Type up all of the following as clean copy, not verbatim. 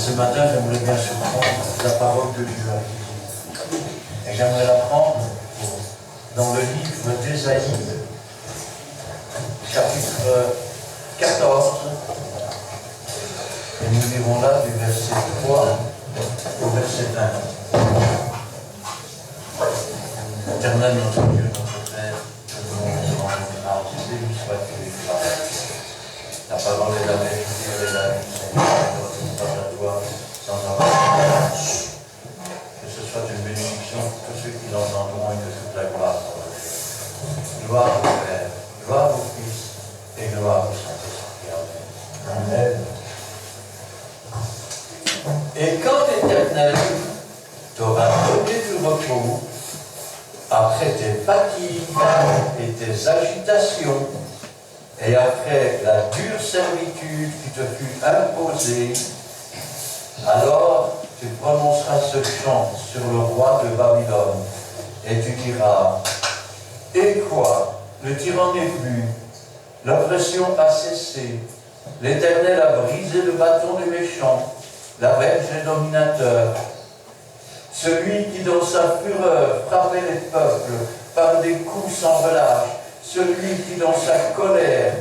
ce matin, j'aimerais bien surprendre la parole de Dieu avec vous. Et j'aimerais la prendre dans le livre d'Ésaïe, chapitre 14. Et nous lirons là du verset 3 au verset 1. Éternel notre Dieu, notre Père, nous rendons grâce, béni sois-tu, la parole est la vérité, elle est la vie, Seigneur, nous pas à toi sans avoir que ce soit une bénédiction pour tous ceux qui l'entendront et que toute la gloire soit faite. Gloire au Père, gloire au Fils et gloire au Saint-Esprit. Amen. Et quand l'Éternel t'aura donné du repos, après tes fatigues et tes agitations, et après la dure servitude qui te fut imposée, alors tu prononceras ce chant sur le roi de Babylone, et tu diras, et quoi, le tyran n'est plus, l'oppression a cessé, l'Éternel a brisé le bâton des méchants, la verge des dominateurs. Celui qui dans sa fureur frappait les peuples par des coups sans relâche, celui qui dans sa colère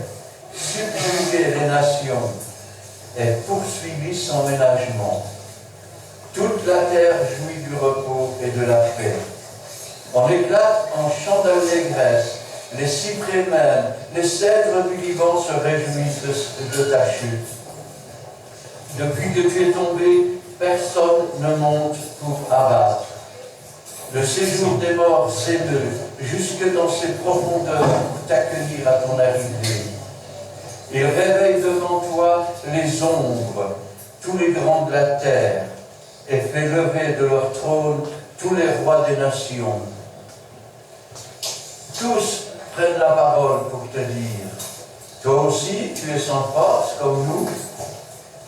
subjuguait les nations, et poursuivit son ménagement. Toute la terre jouit du repos et de la paix. On éclate en chant d'allégresse, les cyprès même, les cèdres du Liban se réjouissent de ta chute. Depuis que tu es tombé, personne ne monte pour abattre. Le séjour des morts s'émeut jusque dans ses profondeurs pour t'accueillir à ton arrivée. Il réveille devant toi les ombres, tous les grands de la terre, et fait lever de leur trône tous les rois des nations. Tous prennent la parole pour te dire, toi aussi tu es sans force comme nous,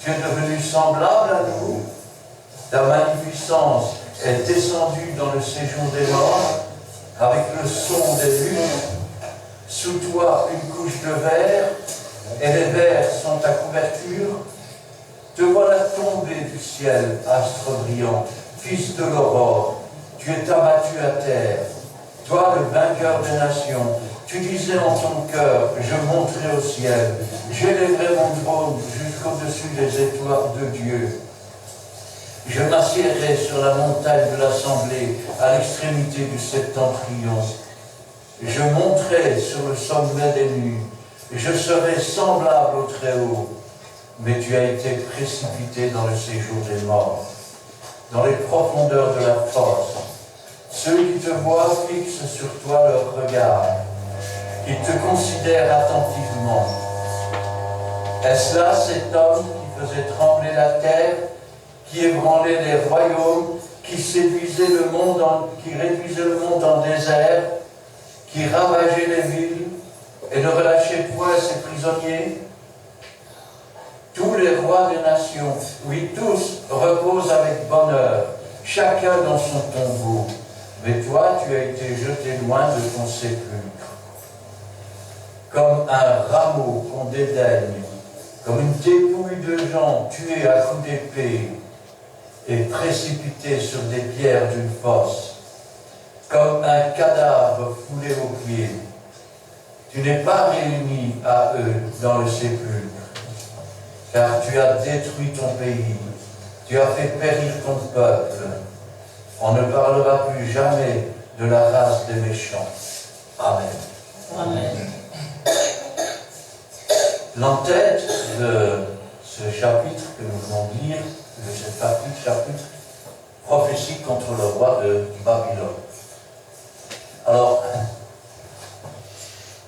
tu es devenu semblable à nous, ta magnificence est descendue dans le séjour des morts, avec le son des luttes, sous toi une couche de verre, et les vers sont ta couverture. Te voilà tombé du ciel, astre brillant, fils de l'aurore, tu es abattu à terre, toi le vainqueur des nations. Tu disais en ton cœur, je monterai au ciel, j'élèverai mon trône jusqu'au-dessus des étoiles de Dieu. Je m'assiérai sur la montagne de l'assemblée, à l'extrémité du septentrion. Je monterai sur le sommet des nues, je serai semblable au Très-Haut, mais tu as été précipité dans le séjour des morts, dans les profondeurs de la fosse. Ceux qui te voient fixent sur toi leur regard, ils te considèrent attentivement. Est-ce là cet homme qui faisait trembler la terre, qui ébranlait les royaumes, qui séduisait le monde, qui réduisait le monde en désert, qui ravageait les villes et ne relâchait point ses prisonniers? Tous les rois des nations, oui, tous reposent avec bonheur, chacun dans son tombeau. Mais toi, tu as été jeté loin de ton sépulcre. Comme un rameau qu'on dédaigne, comme une dépouille de gens tués à coups d'épée et précipités sur des pierres d'une fosse, comme un cadavre foulé aux pieds. Tu n'es pas réuni à eux dans le sépulcre, car tu as détruit ton pays, tu as fait périr ton peuple. On ne parlera plus jamais de la race des méchants. Amen. Amen. L'entête de ce chapitre que nous venons de lire, de ce chapitre, prophétie contre le roi de Babylone. Alors,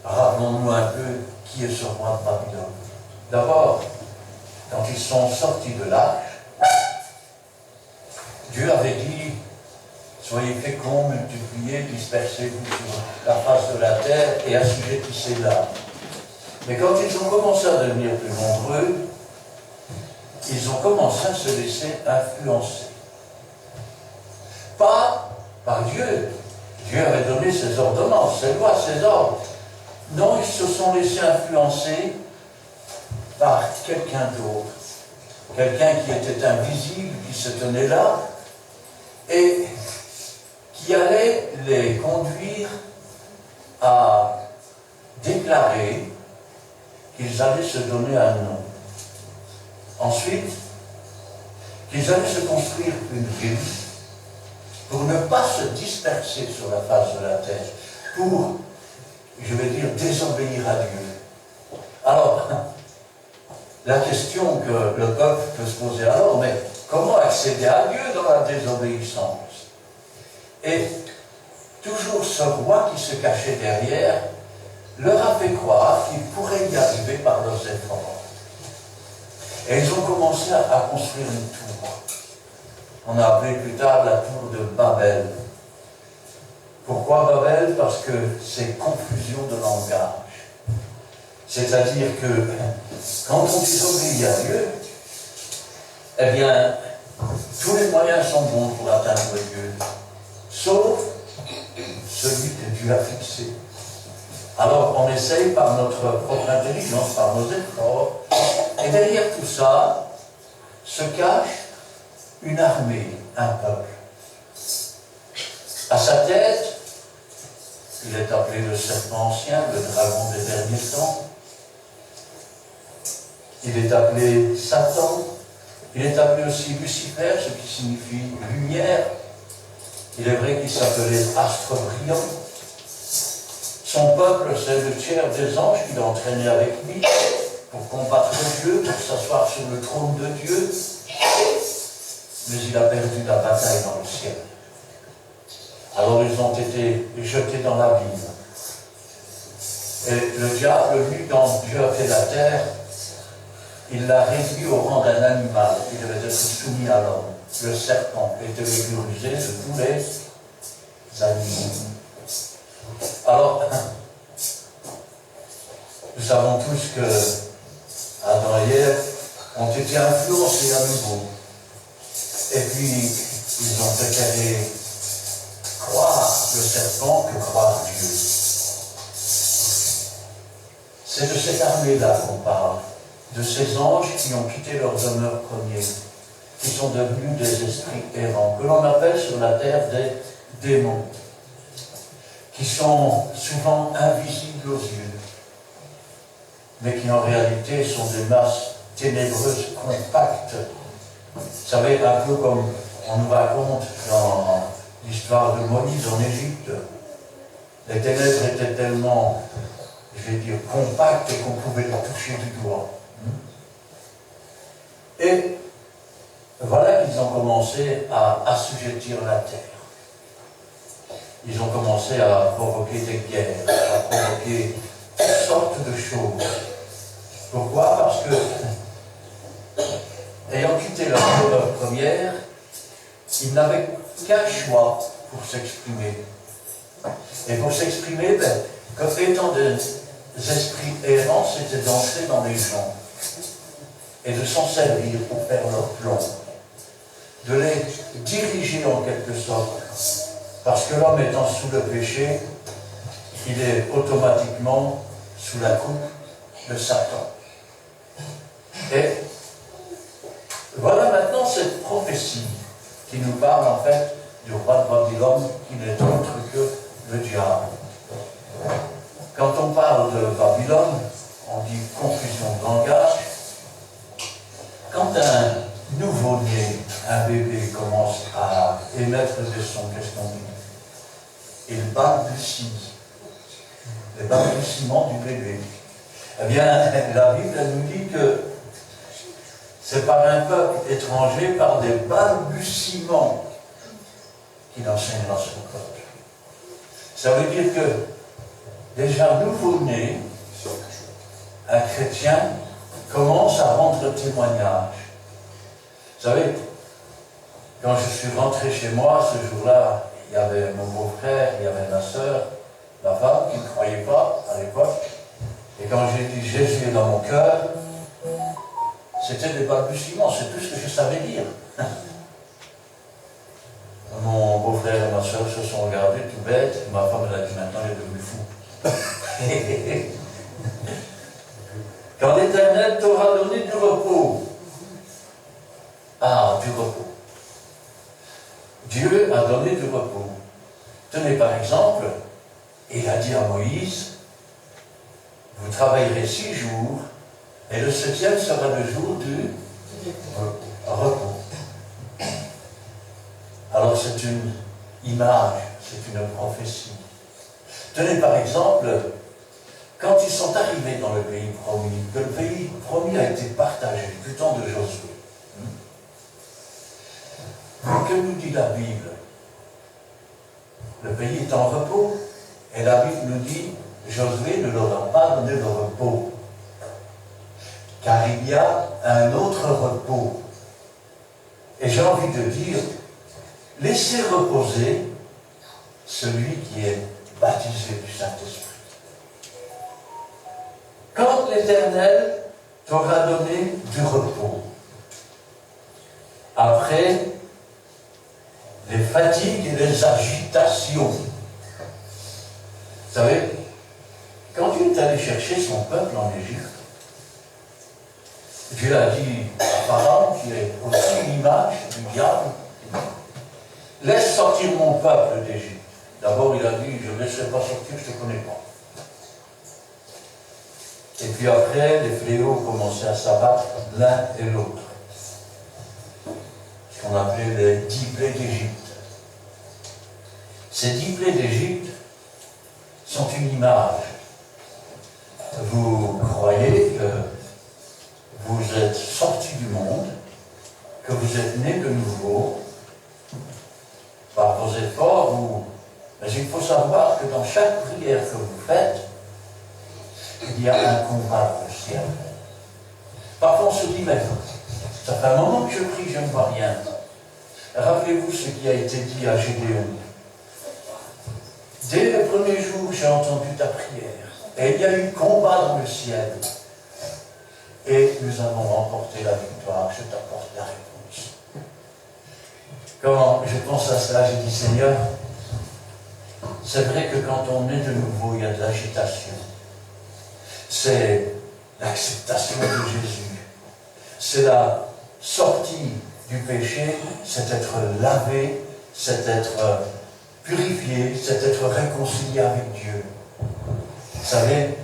rappelons-nous un peu qui est ce roi de Babylone. D'abord, quand ils sont sortis de l'arche, Dieu avait dit, soyez féconds, multipliez, dispersez-vous sur la face de la terre et assujettissez-la. Mais quand ils ont commencé à devenir plus nombreux, ils ont commencé à se laisser influencer. Pas par Dieu. Dieu avait donné ses ordonnances, ses lois, ses ordres. Non, ils se sont laissés influencer par quelqu'un d'autre. quelqu'un qui était invisible, qui se tenait là, et qui allait les conduire à déclarer qu'ils allaient se donner un nom. Ensuite, qu'ils allaient se construire une ville pour ne pas se disperser sur la face de la terre, pour, je vais dire, désobéir à Dieu. Alors, la question que le peuple peut se poser alors, mais comment accéder à Dieu dans la désobéissance? Et toujours ce roi qui se cachait derrière leur a fait croire qu'ils pourraient y arriver par leurs efforts. Et ils ont commencé à construire une tour. On a appelé plus tard la tour de Babel. Pourquoi Babel? Parce que c'est confusion de langage. C'est-à-dire que quand on désobéit à Dieu, eh bien, tous les moyens sont bons pour atteindre Dieu, sauf celui que Dieu a fixé. Alors on essaye par notre propre intelligence, par nos efforts, et derrière tout ça se cache une armée, un peuple. À sa tête, il est appelé le serpent ancien, le dragon des derniers temps. Il est appelé Satan. Il est appelé aussi Lucifer, ce qui signifie lumière. Il est vrai qu'il s'appelait astre brillant. Son peuple, c'est le tiers des anges qu'il a entraîné avec lui pour combattre Dieu, pour s'asseoir sur le trône de Dieu. Mais il a perdu la bataille dans le ciel. Alors ils ont été jetés dans l'abîme. Et le diable, lui, quand Dieu a fait la terre, il l'a réduit au rang d'un animal qui devait être soumis à l'homme. Le serpent était le plus rusé de tous les animaux. Alors, nous savons tous que Adam et Ève ont été influencés à nouveau. Et puis, ils ont préféré croire le serpent que croire Dieu. C'est de cette armée-là qu'on parle, de ces anges qui ont quitté leur demeure première, qui sont devenus des esprits errants, que l'on appelle sur la terre des démons, qui sont souvent invisibles aux yeux, mais qui en réalité sont des masses ténébreuses compactes. Vous savez, un peu comme on nous raconte dans l'histoire de Moïse en Égypte, les ténèbres étaient tellement, je vais dire, compactes qu'on pouvait les toucher du doigt. Et voilà qu'ils ont commencé à assujettir la terre. Ils ont commencé à provoquer des guerres, à provoquer toutes sortes de choses. Pourquoi? Parce que, ayant quitté leur demeure première, ils n'avaient qu'un choix pour s'exprimer. Et pour s'exprimer, comme étant des esprits errants, c'était d'entrer dans les gens et de s'en servir pour faire leur plan, de les diriger en quelque sorte. Parce que l'homme étant sous le péché, il est automatiquement sous la coupe de Satan. Et voilà maintenant cette prophétie qui nous parle en fait du roi de Babylone, qui n'est autre que le diable. Quand on parle de Babylone, on dit confusion de langage. Quand un nouveau-né, un bébé commence à émettre des sons, qu'est-ce qu'on dit? Il balbutie. Le balbutiement du bébé. Eh bien, la Bible nous dit que c'est par un peuple étranger, par des balbutiements, qu'il enseignera son peuple. Ça veut dire que, déjà nouveau-né, un chrétien commence à rendre témoignage. Vous savez, quand je suis rentré chez moi, ce jour-là, il y avait mon beau-frère, il y avait ma soeur, ma femme, qui ne croyait pas à l'époque. Et quand j'ai dit Jésus est dans mon cœur, c'était des balbutiements, c'est tout ce que je savais dire. Mon beau-frère et ma soeur se sont regardés tout bêtes, et ma femme elle a dit maintenant il est devenu fou. Quand l'Éternel t'aura donné du repos, a du repos. Dieu a donné du repos. Tenez par exemple, il a dit à Moïse, vous travaillerez 6 jours, et le 7e sera le jour du repos. Alors c'est une image, c'est une prophétie. Tenez par exemple, quand ils sont arrivés dans le pays promis, que le pays promis a été partagé du temps de Josué. Que nous dit la Bible? Le pays est en repos, et la Bible nous dit, Josué ne leur a pas donné le repos, car il y a un autre repos. Et j'ai envie de dire, laissez reposer celui qui est baptisé du Saint-Esprit. Quand l'Éternel t'aura donné du repos, après les fatigues et les agitations, vous savez, quand Dieu est allé chercher son peuple en Égypte, Dieu a dit à Pharaon, qui est aussi l'image du diable, laisse sortir mon peuple d'Égypte. D'abord, il a dit, je ne laisserai pas sortir, je ne te connais pas. Et puis après, les fléaux commençaient à s'abattre l'un et l'autre. Ce qu'on appelait les 10 plaies d'Égypte. Ces 10 plaies d'Égypte sont une image. Vous croyez que vous êtes sortis du monde, que vous êtes nés de nouveau, par vos efforts, mais il faut savoir que dans chaque prière que vous faites, il y a un combat dans le ciel. Parfois on se dit, mais ça fait un moment que je prie, je ne vois rien. Rappelez-vous ce qui a été dit à Gédéon. Dès le premier jour, j'ai entendu ta prière, et il y a eu combat dans le ciel. Et nous avons remporté la victoire, je t'apporte la réponse. Quand je pense à cela, j'ai dit, Seigneur, c'est vrai que quand on est de nouveau, il y a de l'agitation. C'est l'acceptation de Jésus. C'est la sortie du péché, c'est être lavé, c'est être purifié, c'est être réconcilié avec Dieu. Vous savez,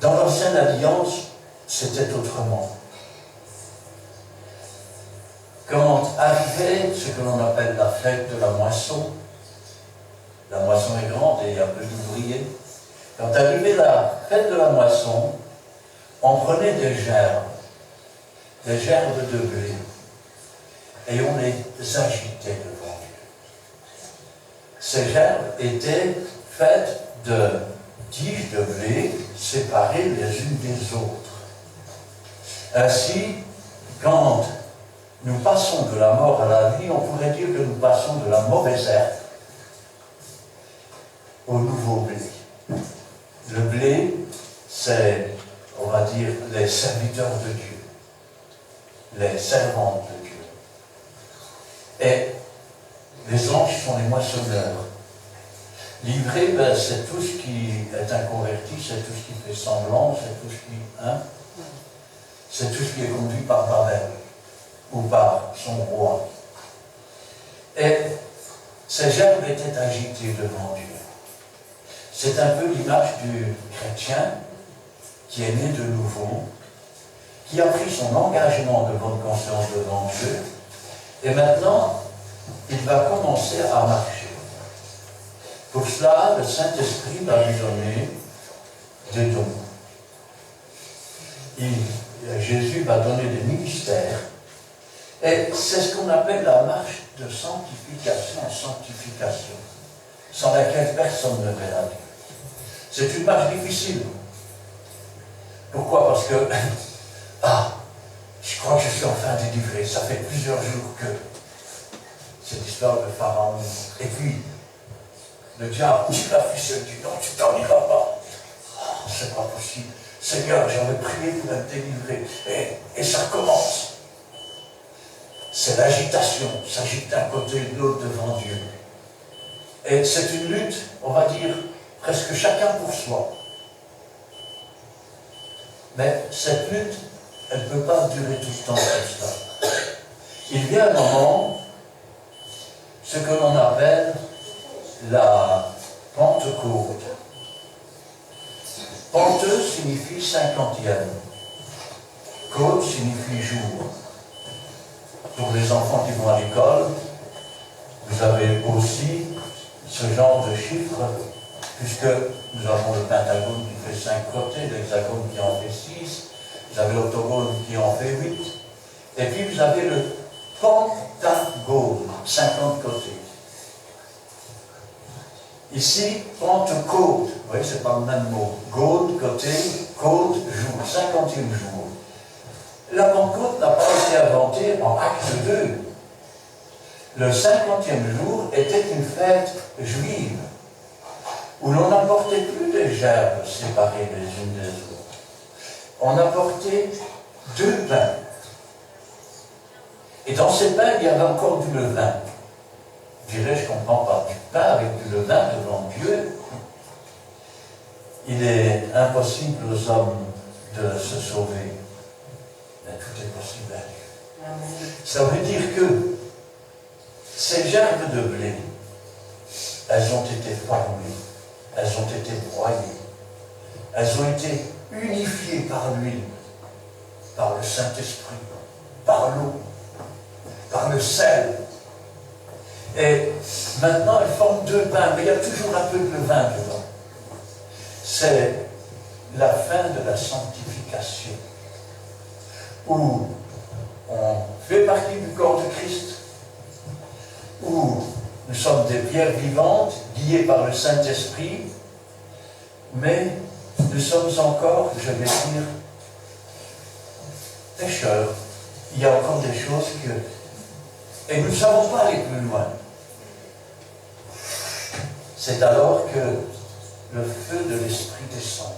dans l'ancienne alliance, c'était autrement. Quand arrivait ce que l'on appelle la fête de la moisson est grande et il y a peu d'ouvriers. Quand arrivait la fête de la moisson, on prenait des gerbes de blé, et on les agitait devant Dieu. Ces gerbes étaient faites de tiges de blé séparées les unes des autres. Ainsi, quand nous passons de la mort à la vie, on pourrait dire que nous passons de la mauvaise herbe au nouveau blé. Le blé, c'est, on va dire, les serviteurs de Dieu, les servantes de Dieu. Et les anges sont les moissonneurs. L'ivraie, ben, c'est tout ce qui est inconverti, c'est tout ce qui fait semblant, c'est tout ce qui... c'est tout ce qui est conduit par Babel ou par son roi. Et ces gerbes étaient agitées devant Dieu. C'est un peu l'image du chrétien qui est né de nouveau, qui a pris son engagement de bonne conscience devant Dieu, et maintenant, il va commencer à marcher. Pour cela, le Saint-Esprit va lui donner des dons. Jésus va donner des ministères, et c'est ce qu'on appelle la marche de sanctification en sanctification, sans laquelle personne ne verra Dieu. C'est une marche difficile. Pourquoi? Parce que, je crois que je suis enfin délivré. Ça fait plusieurs jours que cette histoire de Pharaon. Et puis, le diable, tu l'as ficelle, dit non, tu t'en iras pas. C'est pas possible. Seigneur, j'avais prié pour être délivré. Et ça commence. C'est l'agitation. S'agite d'un côté et de l'autre devant Dieu. Et c'est une lutte, on va dire, presque chacun pour soi. Mais cette lutte, elle ne peut pas durer tout le temps comme ça. il vient un moment, ce que l'on appelle la Pentecôte. Pente signifie 50e. Côte signifie jour. Pour les enfants qui vont à l'école, vous avez aussi ce genre de chiffres, puisque nous avons le pentagone qui fait 5 côtés, l'hexagone qui en fait 6, vous avez l'octogone qui en fait 8, et puis vous avez le pentagone, 50 côtés. Ici, Pentecôte, vous voyez, c'est pas le même mot. Gaude, côté, côte, jour, 50e jour. La Pentecôte n'a pas été inventée en acte 2. Le 50e jour était une fête juive, où l'on n'apportait plus des gerbes séparées les unes des autres. On apportait 2 pains. Et dans ces pains, il y avait encore du levain. Je dirais, je ne comprends pas, du pain avec du levain devant Dieu. Il est impossible aux hommes de se sauver. Mais tout est possible à Dieu. Ça veut dire que ces gerbes de blé, elles ont été formées, elles ont été broyées, elles ont été unifiées par l'huile, par le Saint-Esprit, par l'eau, par le sel. Et maintenant, elles forment 2 pains, mais il y a toujours un peu de levain dedans. C'est la fin de la sanctification, où on fait partie du corps de Christ, où nous sommes des pierres vivantes, guidées par le Saint-Esprit, mais nous sommes encore, je vais dire, pécheurs. Il y a encore des choses que... Et nous ne savons pas aller plus loin. C'est alors que le feu de l'Esprit descend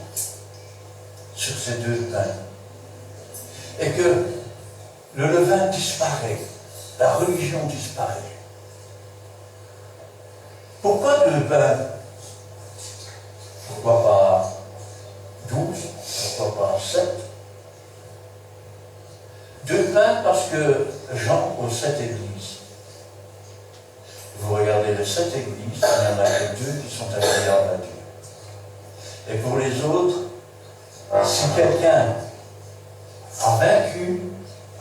sur ces 2 pains. Et que le levain disparaît, la religion disparaît. Pourquoi 2 pains? Pourquoi pas 12? Pourquoi pas 7? 2 pains parce que Jean aux 7 églises. Vous regardez les 7 églises, il n'y en a que 2 qui sont agréables à Dieu. Et pour les autres, si quelqu'un a vaincu,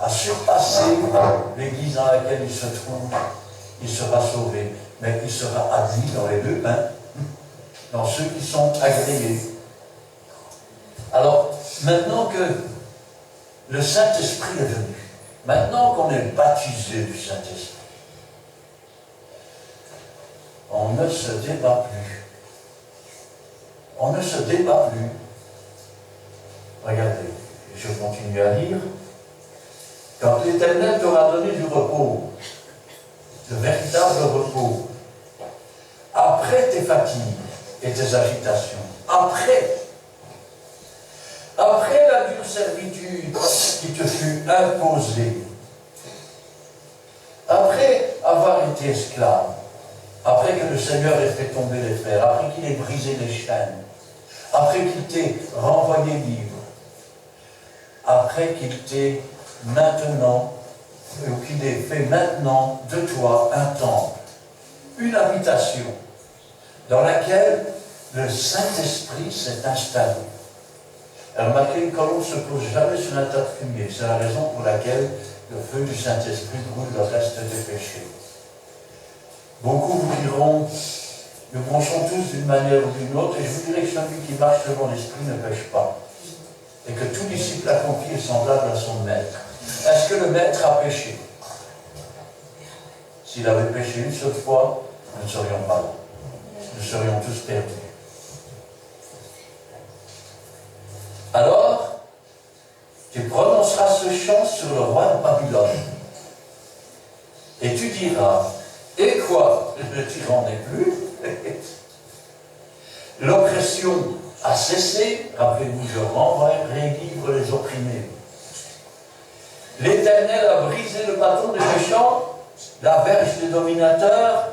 a surpassé l'église dans laquelle il se trouve, il sera sauvé. Mais il sera admis dans les 2 pains, dans ceux qui sont agréés. Alors, maintenant que le Saint-Esprit est venu, maintenant qu'on est baptisé du Saint-Esprit, on ne se débat plus. On ne se débat plus. Regardez, je continue à lire. Quand l'Éternel t'aura donné du repos, de véritable repos, après tes fatigues et tes agitations, après la dure servitude qui te fut imposée, après avoir été esclave, après que le Seigneur ait fait tomber les fers, après qu'il ait brisé les chaînes, après qu'il t'ait renvoyé libre, après qu'il t'ait maintenant, ou qu'il ait fait maintenant de toi un temple, une habitation, dans laquelle le Saint-Esprit s'est installé. Remarquez, une colombe ne se pose jamais sur un tas de fumier. C'est la raison pour laquelle le feu du Saint-Esprit brûle le reste des péchés. Beaucoup vous diront, nous marchons tous d'une manière ou d'une autre, et je vous dirai que celui qui marche selon l'Esprit ne pêche pas. Et que tout disciple accompli est semblable à son maître. Est-ce que le maître a péché? S'il avait péché une seule fois, nous ne serions pas là. Nous serions tous perdus. Alors, tu prononceras ce chant sur le roi de Babylone. Et tu diras, et quoi? Le tyran n'est plus. L'oppression a cessé. Rappelez-vous, je renverrai libre les opprimés. L'Éternel a brisé le bâton des méchants, la verge des dominateurs.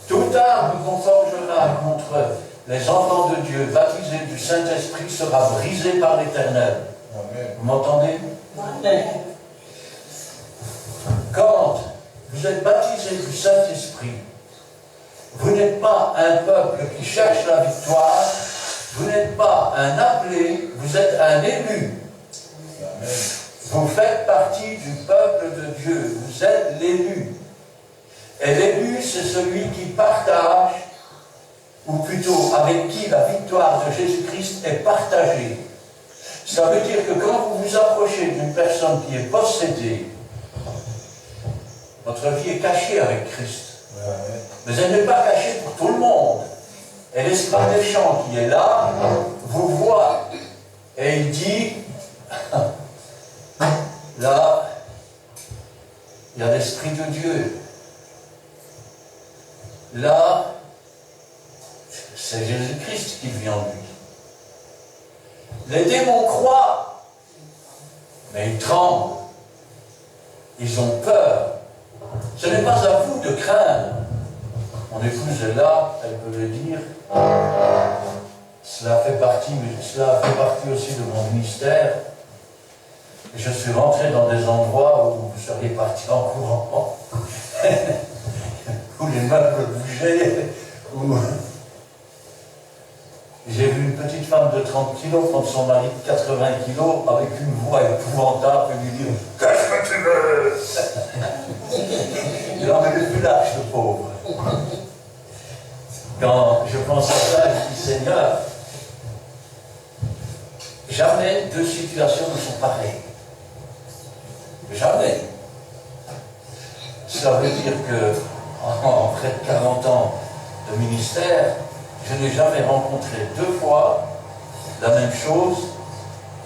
Toute arme qu'on forgera contre les enfants de Dieu, baptisés du Saint-Esprit, sera brisée par l'Éternel. Vous m'entendez? Amen. vous êtes baptisés du Saint-Esprit, vous n'êtes pas un peuple qui cherche la victoire, vous n'êtes pas un appelé, vous êtes un élu. Amen. Vous faites partie du peuple de Dieu, vous êtes l'élu. Et l'élu, c'est celui qui partage, ou plutôt avec qui la victoire de Jésus-Christ est partagée. Ça veut dire que quand vous vous approchez d'une personne qui est possédée, votre vie est cachée avec Christ. Mais elle n'est pas cachée pour tout le monde. Et l'esprit méchant qui est là, vous voit. Et il dit, là, il y a l'Esprit de Dieu. Là, c'est Jésus-Christ qui vit en lui. Les démons croient, mais ils tremblent. Ils ont peur. Ce n'est pas à vous de craindre. Mon épouse est là, elle peut le dire. Cela fait partie aussi de mon ministère. Je suis rentré dans des endroits où vous seriez partis en courant, où les meubles bougeaient, où j'ai vu une petite femme de 30 kilos contre son mari de 80 kilos avec une voix épouvantable et lui dire « Qu'est-ce que tu veux ?» Il en avait plus lâche, le pauvre. Quand je pense à ça, je dis « Seigneur, jamais deux situations ne sont pareilles. Jamais. » Ça veut dire que en près de 40 ans de ministère, je n'ai jamais rencontré deux fois la même chose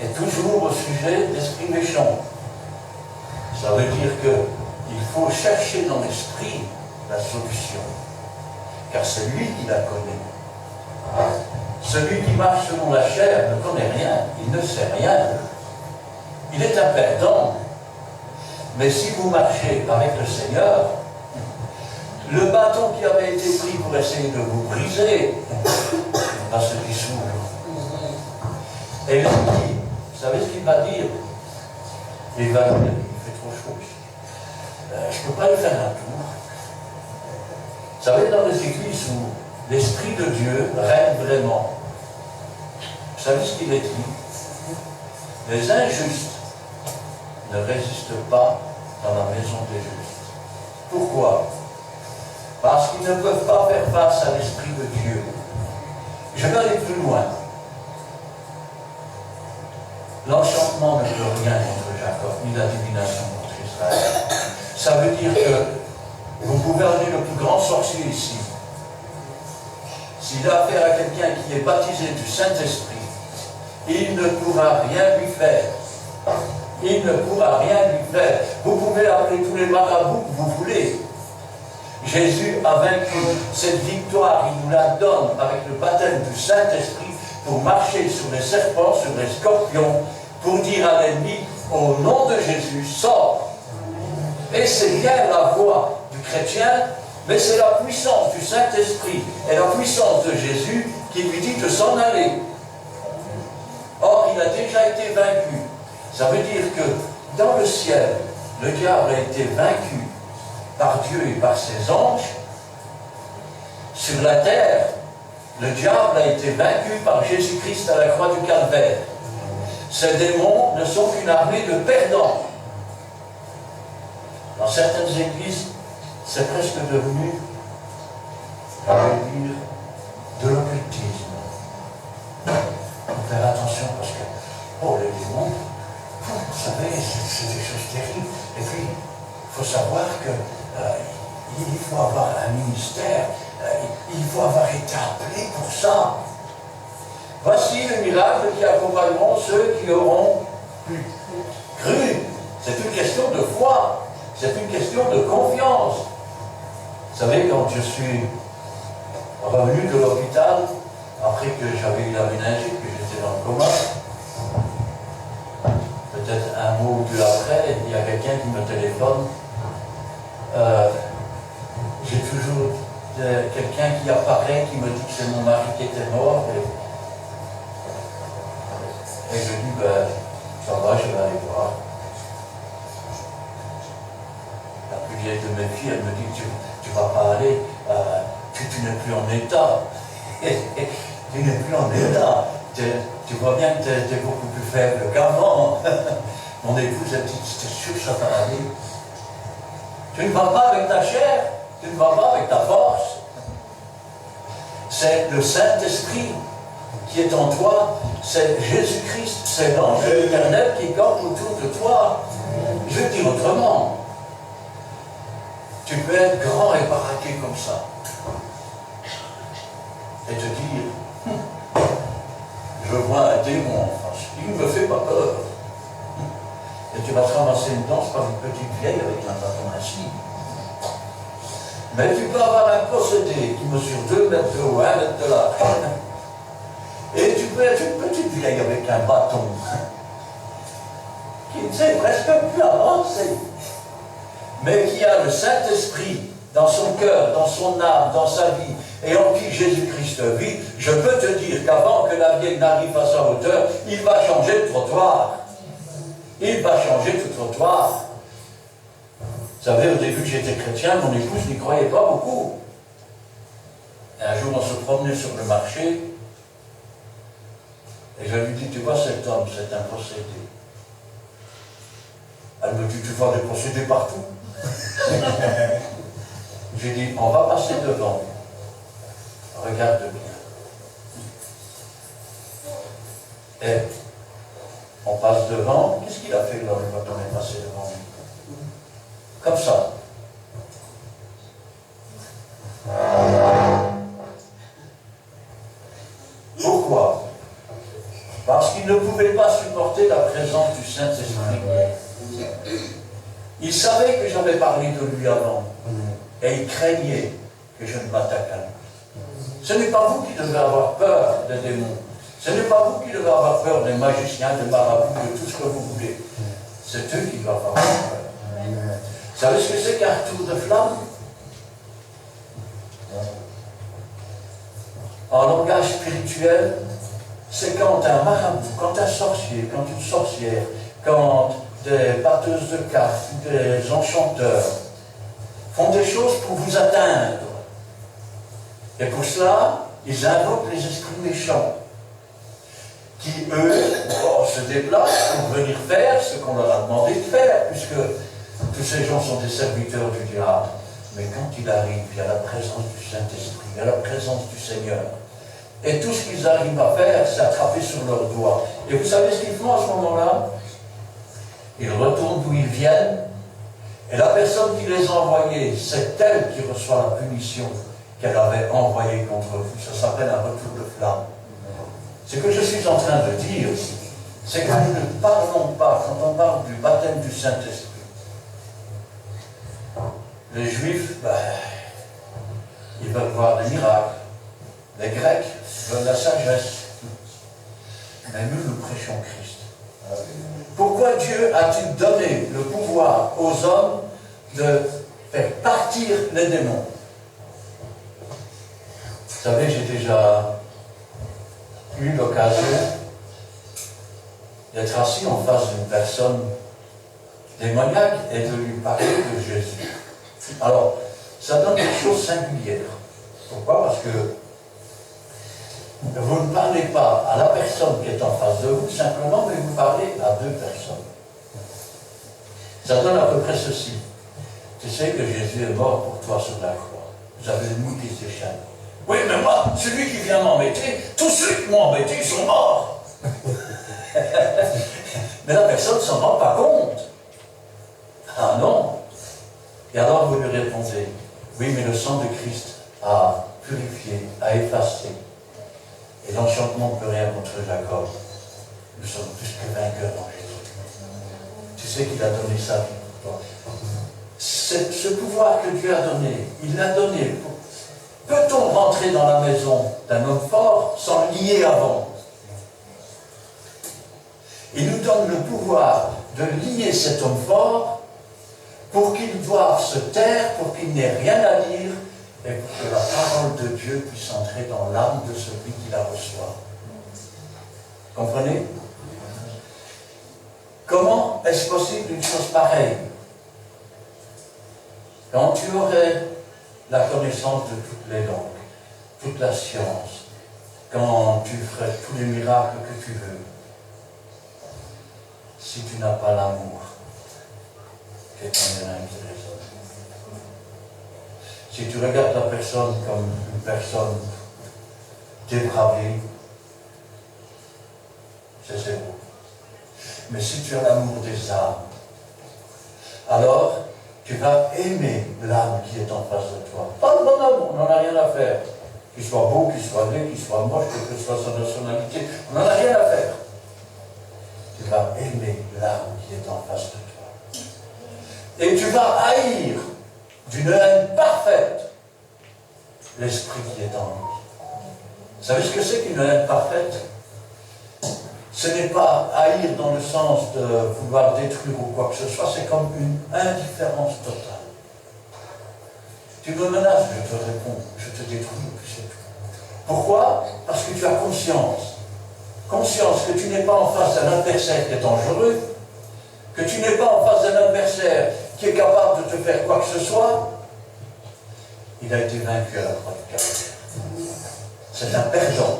et toujours au sujet d'esprit méchant. Ça veut dire qu'il faut chercher dans l'esprit la solution, car c'est lui qui la connaît. Celui qui marche selon la chair ne connaît rien, il ne sait rien. Il est un perdant. Mais si vous marchez avec le Seigneur, le bâton qui avait été pris pour essayer de vous briser va se dissoudre. Et l'ennemi, vous savez ce qu'il va dire? Il va dire, il fait trop chaud. Je ne peux pas y faire un tour. Vous savez, dans les églises où l'Esprit de Dieu règne vraiment, vous savez ce qu'il est dit? Les injustes ne résistent pas dans la maison des justes. Pourquoi? Parce qu'ils ne peuvent pas faire face à l'Esprit de Dieu. Je vais aller plus loin. L'enchantement ne peut rien contre Jacob, ni la divination contre Israël. Ça veut dire que vous pouvez amener le plus grand sorcier ici. S'il a affaire à quelqu'un qui est baptisé du Saint-Esprit, il ne pourra rien lui faire. Il ne pourra rien lui faire. Vous pouvez appeler tous les marabouts que vous voulez. Jésus a vaincu cette victoire, il nous la donne avec le baptême du Saint-Esprit pour marcher sur les serpents, sur les scorpions, pour dire à l'ennemi, au nom de Jésus, sors. Et c'est bien la voix du chrétien, mais c'est la puissance du Saint-Esprit et la puissance de Jésus qui lui dit de s'en aller. Or, il a déjà été vaincu. Ça veut dire que dans le ciel, le diable a été vaincu par Dieu et par ses anges. Sur la terre, le diable a été vaincu par Jésus-Christ à la croix du Calvaire. Ces démons ne sont qu'une armée de perdants. Dans certaines églises, c'est presque devenu, je vais dire, de l'occultisme. Il faut faire attention parce que, oh, les démons, vous savez, c'est des choses terribles. Et puis, il faut savoir que il faut avoir un ministère, il faut avoir été appelé pour ça. Voici le miracle qui accompagneront ceux qui auront cru. C'est une question de foi, c'est une question de confiance. Vous savez, quand je suis revenu de l'hôpital, après que j'avais eu la méningite, que j'étais dans le coma, peut-être un mot ou deux après, il y a quelqu'un qui me téléphone. J'ai toujours quelqu'un qui apparaît, qui me dit que c'est mon mari qui était mort. Et je dis, ben, ça va, je vais aller voir. La plus vient de mes filles, elle me dit, tu vas pas aller, tu n'es plus en état. Tu n'es plus en état. Tu vois bien que tu es beaucoup plus faible qu'avant. Mon épouse, elle dit, j'étais sûr que ça va aller. Tu ne vas pas avec ta chair, tu ne vas pas avec ta force. C'est le Saint-Esprit qui est en toi, c'est Jésus-Christ, c'est l'ange éternel qui campe autour de toi. Je dis autrement, tu peux être grand et baraqué comme ça, et te dire, je vois un démon en face, il ne me fait pas peur. Et tu vas te ramasser une danse par une petite vieille avec un bâton assis. Mais tu peux avoir un possédé qui mesure 2 mètres de haut, 1 mètre de large. Et tu peux être une petite vieille avec un bâton qui ne sait presque plus avancer, mais qui a le Saint-Esprit dans son cœur, dans son âme, dans sa vie, et en qui Jésus-Christ vit. Je peux te dire qu'avant que la vieille n'arrive à sa hauteur, il va changer de trottoir. Il va changer de trottoir. Vous savez, au début que j'étais chrétien, mon épouse n'y croyait pas beaucoup. Et un jour, on se promenait sur le marché, et je lui dis, tu vois, cet homme, c'est un possédé. Elle me dit, tu vois des possédés partout. J'ai dit, on va passer devant. Regarde bien. Et on passe devant. Qu'est-ce qu'il a fait là quand on est passé devant lui? Comme ça. Pourquoi? Parce qu'il ne pouvait pas supporter la présence du Saint-Esprit. Il savait que j'avais parlé de lui avant. Et il craignait que je ne m'attaque à lui. Ce n'est pas vous qui devez avoir peur des démons. Ce n'est pas vous qui devez avoir peur des magiciens, des marabouts, de tout ce que vous voulez. C'est eux qui doivent avoir peur. Vous savez ce que c'est qu'un retour de flamme? En langage spirituel, c'est quand un marabout, quand un sorcier, quand une sorcière, quand des batteuses de cartes, des enchanteurs font des choses pour vous atteindre. Et pour cela, ils invoquent les esprits méchants, qui, eux, se déplacent pour venir faire ce qu'on leur a demandé de faire, puisque tous ces gens sont des serviteurs du diable. Mais quand il arrive, il y a la présence du Saint-Esprit, il y a la présence du Seigneur. Et tout ce qu'ils arrivent à faire, c'est attraper sur leurs doigts. Et vous savez ce qu'ils font à ce moment-là? Ils retournent d'où ils viennent, et la personne qui les a envoyés, c'est elle qui reçoit la punition qu'elle avait envoyée contre vous. Ça s'appelle un retour de flamme. Ce que je suis en train de dire, c'est que nous ne parlons pas, quand on parle du baptême du Saint-Esprit. Les Juifs, ils veulent voir des miracles. Les Grecs veulent la sagesse. Mais nous prêchons Christ. Pourquoi Dieu a-t-il donné le pouvoir aux hommes de faire partir les démons? Vous savez, j'ai déjà eu l'occasion d'être assis en face d'une personne démoniaque et de lui parler de Jésus. Alors, ça donne quelque chose de singulière. Pourquoi? Parce que vous ne parlez pas à la personne qui est en face de vous simplement, mais vous parlez à deux personnes. Ça donne à peu près ceci. Tu sais que Jésus est mort pour toi sur la croix. Vous avez le mou qui se déchaîne. Oui, mais moi, celui qui vient m'embêter, tous ceux qui m'ont embêté, ils sont morts. Mais la personne ne s'en rend pas compte. Ah non. Et alors vous lui répondez, oui, mais le sang de Christ a purifié, a effacé. Et l'enchantement ne peut rien contre Jacob. Nous sommes plus que vainqueurs en Jésus. Tu sais qu'il a donné sa vie pour toi. Ce pouvoir que Dieu a donné, il l'a donné. Peut-on rentrer dans la maison d'un homme fort sans lier avant? Il nous donne le pouvoir de lier cet homme fort pour qu'il doive se taire, pour qu'il n'ait rien à dire, et pour que la parole de Dieu puisse entrer dans l'âme de celui qui la reçoit. Comprenez? Comment est-ce possible une chose pareille? quand tu aurais la connaissance de toutes les langues, toute la science, quand tu ferais tous les miracles que tu veux, si tu n'as pas l'amour qui est en l'un qui résonne. Si tu regardes la personne comme une personne dépravée, c'est zéro. Mais si tu as l'amour des âmes, alors tu vas aimer l'âme qui est en face de toi. Pas le bonhomme, on n'en a rien à faire. Qu'il soit beau, qu'il soit laid, qu'il soit moche, quelle que soit sa nationalité, on n'en a rien à faire. Tu vas aimer l'âme qui est en face de toi. Et tu vas haïr d'une haine parfaite l'esprit qui est en lui. Vous savez ce que c'est qu'une haine parfaite? Ce n'est pas haïr dans le sens de vouloir détruire ou quoi que ce soit, c'est comme une indifférence totale. Tu me menaces, je te réponds, je te détruis, puis c'est tout. Pourquoi? Parce que tu as conscience. Conscience que tu n'es pas en face d'un adversaire qui est dangereux, que tu n'es pas en face d'un adversaire qui est capable de te faire quoi que ce soit. Il a été vaincu à la croix du Calvaire. C'est un perdant.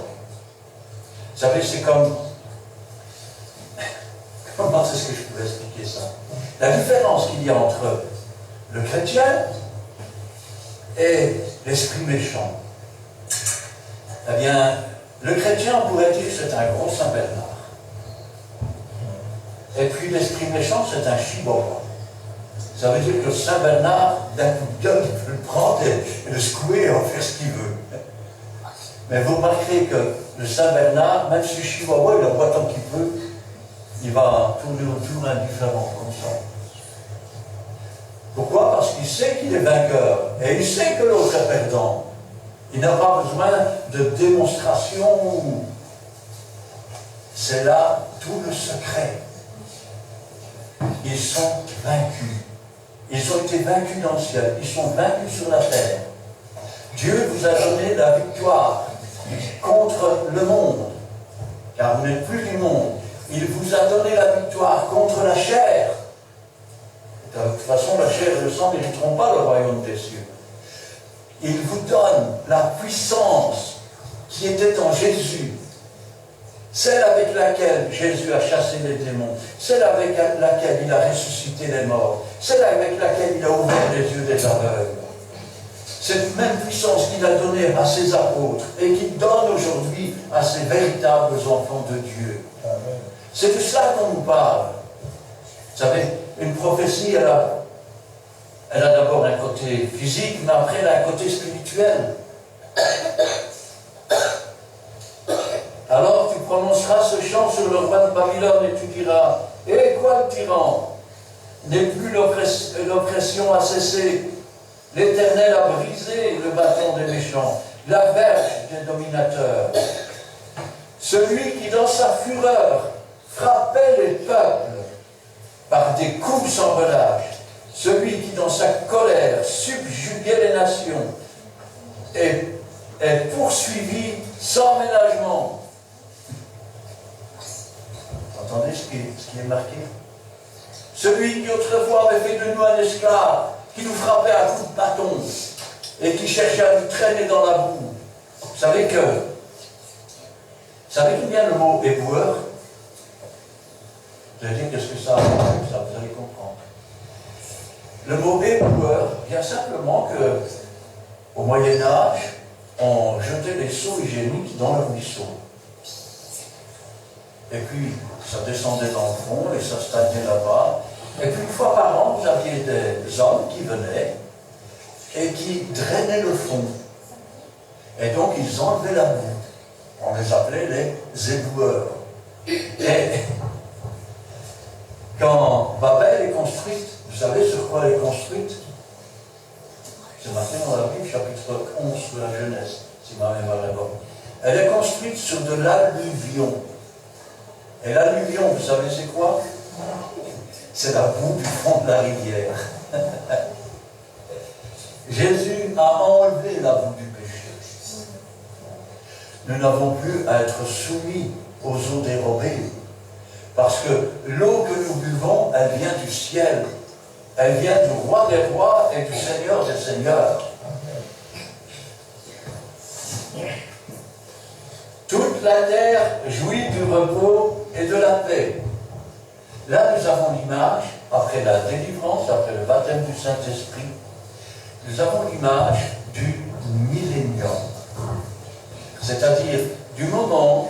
Vous savez, c'est comme... Comment est-ce que je peux expliquer ça? La différence qu'il y a entre le chrétien et l'esprit méchant. Eh bien, le chrétien, on pourrait dire que c'est un gros Saint-Bernard. Et puis l'esprit méchant, c'est un chihuahua. Ça veut dire que Saint-Bernard, d'un coup de gueule, il peut le prendre et le secouer et en faire ce qu'il veut. Mais vous remarquerez que le Saint-Bernard, même si le chihuahua, il aboie tant qu'il peut, il va tourner autour indifférent, comme ça. Pourquoi? Parce qu'il sait qu'il est vainqueur. Et il sait que l'autre est perdant. Il n'a pas besoin de démonstration. C'est là tout le secret. Ils sont vaincus. Ils ont été vaincus dans le ciel. Ils sont vaincus sur la terre. Dieu vous a donné la victoire contre le monde. Car vous n'êtes plus du monde. Il vous a donné la victoire contre la chair. De toute façon, la chair et le sang n'hériteront pas le royaume des cieux. Il vous donne la puissance qui était en Jésus. Celle avec laquelle Jésus a chassé les démons. Celle avec laquelle il a ressuscité les morts. Celle avec laquelle il a ouvert les yeux des aveugles. Cette même puissance qu'il a donnée à ses apôtres et qu'il donne aujourd'hui à ses véritables enfants de Dieu. Amen. C'est de cela qu'on nous parle. Vous savez, une prophétie, elle a d'abord un côté physique, mais après elle a un côté spirituel. Alors tu prononceras ce chant sur le roi de Babylone et tu diras, « Eh quoi le tyran? N'est plus l'oppression a cessé. L'Éternel a brisé le bâton des méchants, la verge des dominateurs. Celui qui dans sa fureur frappait les peuples par des coups sans relâche, celui qui dans sa colère subjuguait les nations, est poursuivi sans ménagement. » Vous entendez ce qui est marqué? Celui qui autrefois avait fait de nous un esclave, qui nous frappait à coups de bâton et qui cherchait à nous traîner dans la boue. Vous savez d'où vient le mot éboueur? Vous allez dire qu'est-ce que ça a avec ça, vous allez comprendre. Le mot éboueur vient simplement que au Moyen-Âge, on jetait les seaux hygiéniques dans le ruisseau. Et puis, ça descendait dans le fond et ça stagnait là-bas. Et puis, une fois par an, vous aviez des hommes qui venaient et qui drainaient le fond. Et donc, ils enlevaient la boue. On les appelait les éboueurs. Et quand Babel est construite, vous savez sur quoi elle est construite? C'est marqué dans la Bible, chapitre 11 de la Genèse, si ma mémoire est bonne. Elle est construite sur de l'alluvion. Et l'alluvion, vous savez c'est quoi? C'est la boue du fond de la rivière. Jésus a enlevé la boue du péché. Nous n'avons plus à être soumis aux eaux dérobées. Parce que l'eau que nous buvons, elle vient du ciel. Elle vient du roi des rois et du Seigneur des seigneurs. Toute la terre jouit du repos et de la paix. Là, nous avons l'image, après la délivrance, après le baptême du Saint-Esprit, nous avons l'image du millénium. C'est-à-dire du moment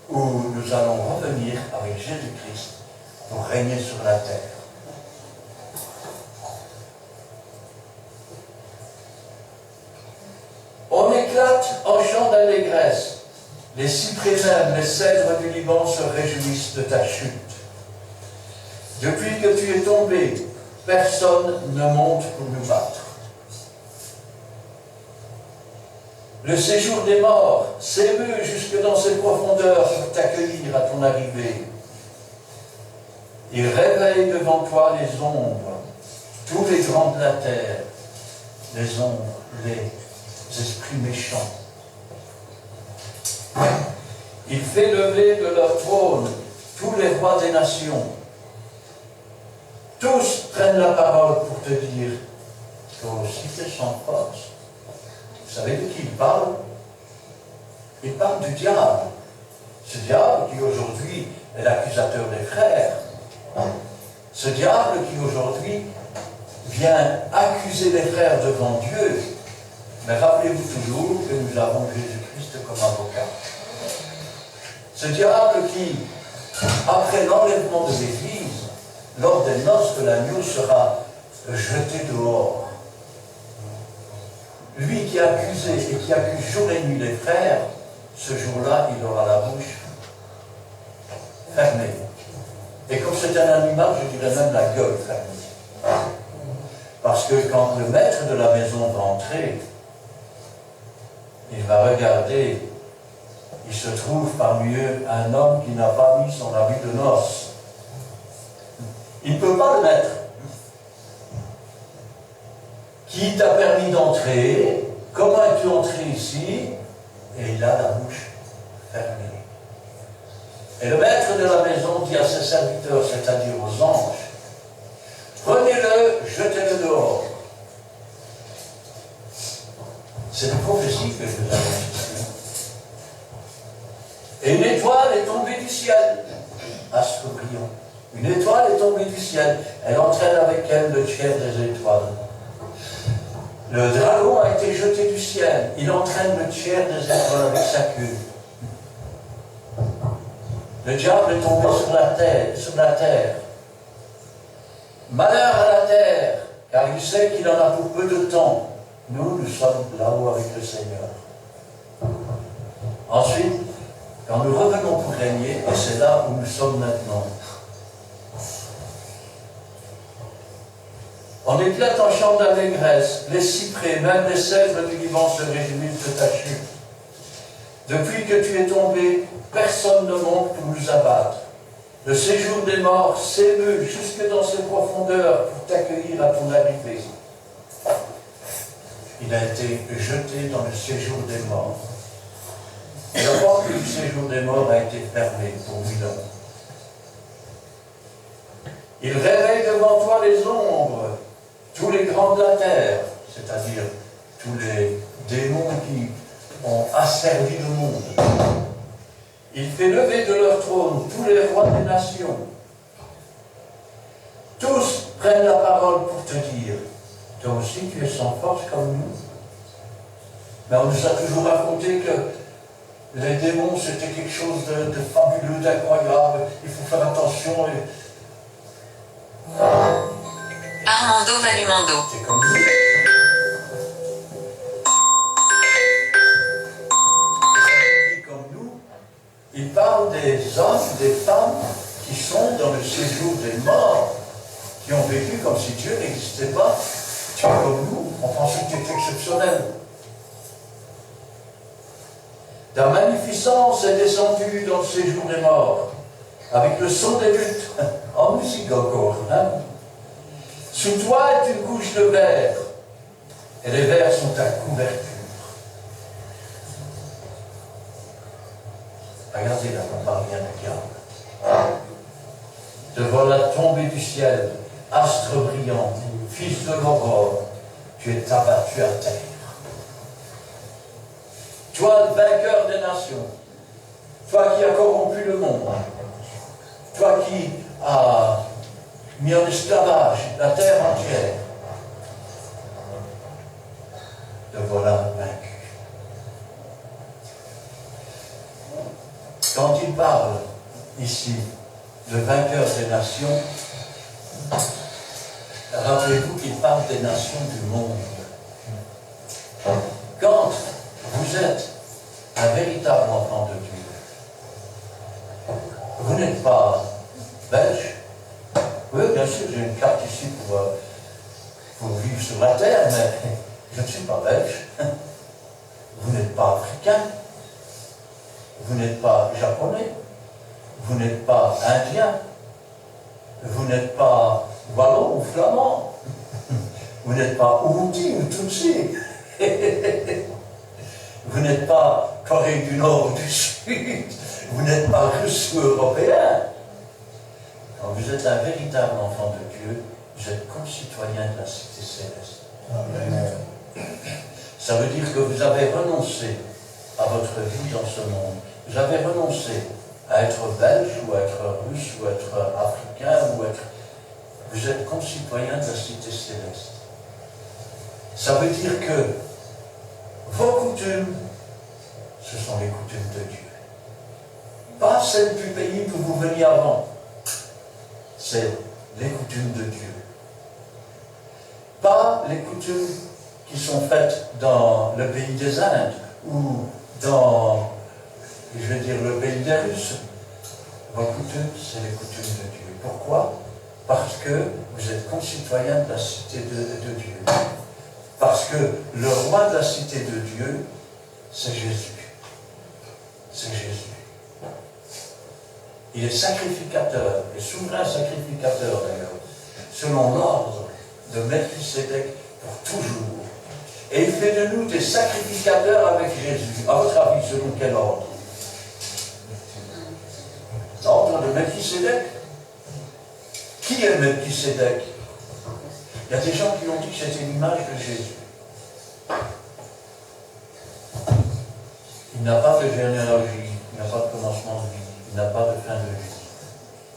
où nous allons revenir avec Jésus-Christ pour régner sur la terre. On éclate en chant d'allégresse. Les cyprès même, les cèdres du Liban se réjouissent de ta chute. Depuis que tu es tombé, personne ne monte pour nous battre. Le séjour des morts s'émeut jusque dans ses profondeurs pour t'accueillir à ton arrivée. Il réveille devant toi les ombres, tous les grands de la terre, les ombres, les esprits méchants. Il fait lever de leur trône tous les rois des nations. Tous prennent la parole pour te dire, toi aussi tu es sans force. Vous savez de qui il parle? Il parle du diable. Ce diable qui aujourd'hui est l'accusateur des frères. Ce diable qui aujourd'hui vient accuser les frères devant Dieu. Mais rappelez-vous toujours que nous avons Jésus-Christ comme avocat. Ce diable qui, après l'enlèvement de l'Église, lors des noces de l'agneau, sera jeté dehors. Lui qui a accusé et qui accuse jour et nuit les frères, ce jour-là, il aura la bouche fermée. Et comme c'est un animal, je dirais même la gueule fermée. Parce que quand le maître de la maison va entrer, il va regarder, il se trouve parmi eux un homme qui n'a pas mis son habit de noces. Il ne peut pas le mettre. Qui t'a permis d'entrer? Comment es-tu entré ici? Et il a la bouche fermée. Et le maître de la maison dit à ses serviteurs, c'est-à-dire aux anges, prenez-le, jetez-le dehors. C'est une prophétie que je vous annonce ici. Et une étoile est tombée du ciel, astre brillant. Une étoile est tombée du ciel. Elle entraîne avec elle le tiers des étoiles. Le dragon a été jeté du ciel. Il entraîne le tiers des étoiles avec sa queue. Le diable est tombé sur la terre. Malheur à la terre, car il sait qu'il en a pour peu de temps. Nous sommes là-haut avec le Seigneur. Ensuite, quand nous revenons pour régner, et c'est là où nous sommes maintenant, on éclate en chant d'allégresse, les cyprès, même les cèdres du Liban se réjouissent de ta chute. Depuis que tu es tombé, personne ne monte pour nous abattre. Le séjour des morts s'émeut jusque dans ses profondeurs pour t'accueillir à ton arrivée. Il a été jeté dans le séjour des morts. Et la porte du séjour des morts a été fermée pour 1000 ans. Il réveille devant toi les ombres, tous les grands de la terre, c'est-à-dire tous les démons qui ont asservi le monde. Il fait lever de leur trône tous les rois des nations. Tous prennent la parole pour te dire, toi aussi tu es sans force comme nous. Mais on nous a toujours raconté que les démons c'était quelque chose de fabuleux, d'incroyable, il faut faire attention. Armando Valumando. C'est comme nous. Comme nous, il parle des hommes, des femmes qui sont dans le séjour des morts, qui ont vécu comme si Dieu n'existait pas. Tu es comme nous, on pensait que tu étais exceptionnel. Ta magnificence est descendue dans le séjour des morts, avec le son des luttes, en musique encore. Hein? Sous toi est une couche de verre, et les verres sont ta couverture. Regardez là, on parle bien du diable. Devant la tombée du ciel, astre brillant, fils de l'aurore, tu es abattu à terre. Toi, le vainqueur des nations, toi qui as corrompu le monde, toi qui as mis en esclavage la terre entière, te voilà vaincu. Quand il parle ici de vainqueur des nations, rappelez-vous qu'il parle des nations du monde. Quand vous êtes un véritable enfant de Dieu, vous n'êtes pas belge. Oui, bien sûr, j'ai une carte ici pour vivre sur la terre, mais je ne suis pas belge. Vous n'êtes pas africain. Vous n'êtes pas japonais. Vous n'êtes pas indien. Vous n'êtes pas wallon ou flamand. Vous n'êtes pas Hutu ou Tutsi. Vous n'êtes pas Corée du Nord ou du Sud. Vous n'êtes pas russe ou européen. Quand vous êtes un véritable enfant de Dieu, vous êtes concitoyen de la cité céleste. Amen. Ça veut dire que vous avez renoncé à votre vie dans ce monde. Vous avez renoncé à être belge ou à être russe ou à être africain ou à être... Vous êtes concitoyen de la cité céleste. Ça veut dire que vos coutumes, ce sont les coutumes de Dieu. Pas celles du pays que vous veniez avant. C'est les coutumes de Dieu. Pas les coutumes qui sont faites dans le pays des Indes ou dans, je vais dire, le pays des Russes. Vos coutumes, c'est les coutumes de Dieu. Pourquoi? Parce que vous êtes concitoyen de la cité de Dieu. Parce que le roi de la cité de Dieu, c'est Jésus. C'est Jésus. Il est sacrificateur, et souverain sacrificateur d'ailleurs, selon l'ordre de Melchisédek pour toujours. Et il fait de nous des sacrificateurs avec Jésus. À votre avis, selon quel ordre? L'ordre de Melchisédek? Qui est Melchisédek? Il y a des gens qui ont dit que c'était l'image de Jésus. Il n'a pas de généalogie, il n'a pas de commencement de vie. Il n'a pas de fin de vie.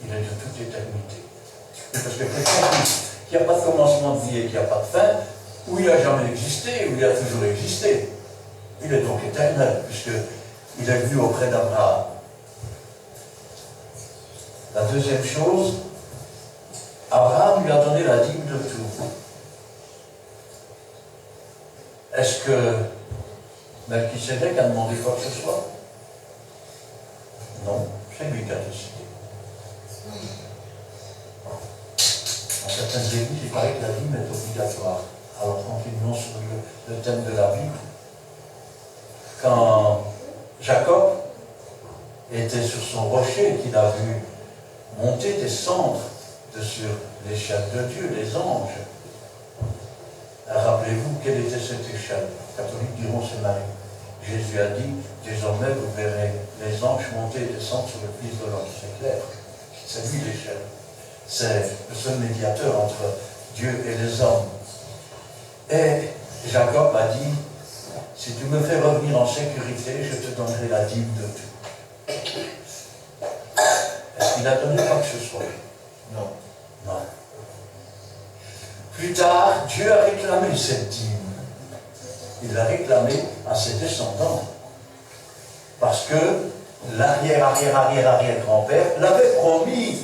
Il est de toute éternité. Parce que quelqu'un qui n'a pas de commencement de vie et qui n'a pas de fin, ou il n'a jamais existé, ou il a toujours existé. Il est donc éternel, puisqu'il est venu auprès d'Abraham. La deuxième chose, Abraham lui a donné la dîme de tout. Est-ce que Melchisédek a demandé quoi que ce soit? Non. C'est lui qui a décidé. Dans certaines églises, il paraît que la dîme est obligatoire. Alors, tranquillement sur le thème de la Bible, quand Jacob était sur son rocher, qu'il a vu monter des cendres sur l'échelle de Dieu, les anges, rappelez-vous quelle était cette échelle? Les catholiques diront c'est Marie. Jésus a dit, désormais vous verrez les anges monter et descendre sur le Fils de l'homme. C'est clair. C'est lui l'échelle. C'est le seul médiateur entre Dieu et les hommes. Et Jacob a dit, si tu me fais revenir en sécurité, je te donnerai la dîme de tout. Est-ce qu'il a donné quoi que ce soit? Non. Non. Plus tard, Dieu a réclamé cette dîme. Il l'a réclamé à ses descendants. Parce que l'arrière-arrière-arrière-arrière-grand-père l'avait promis.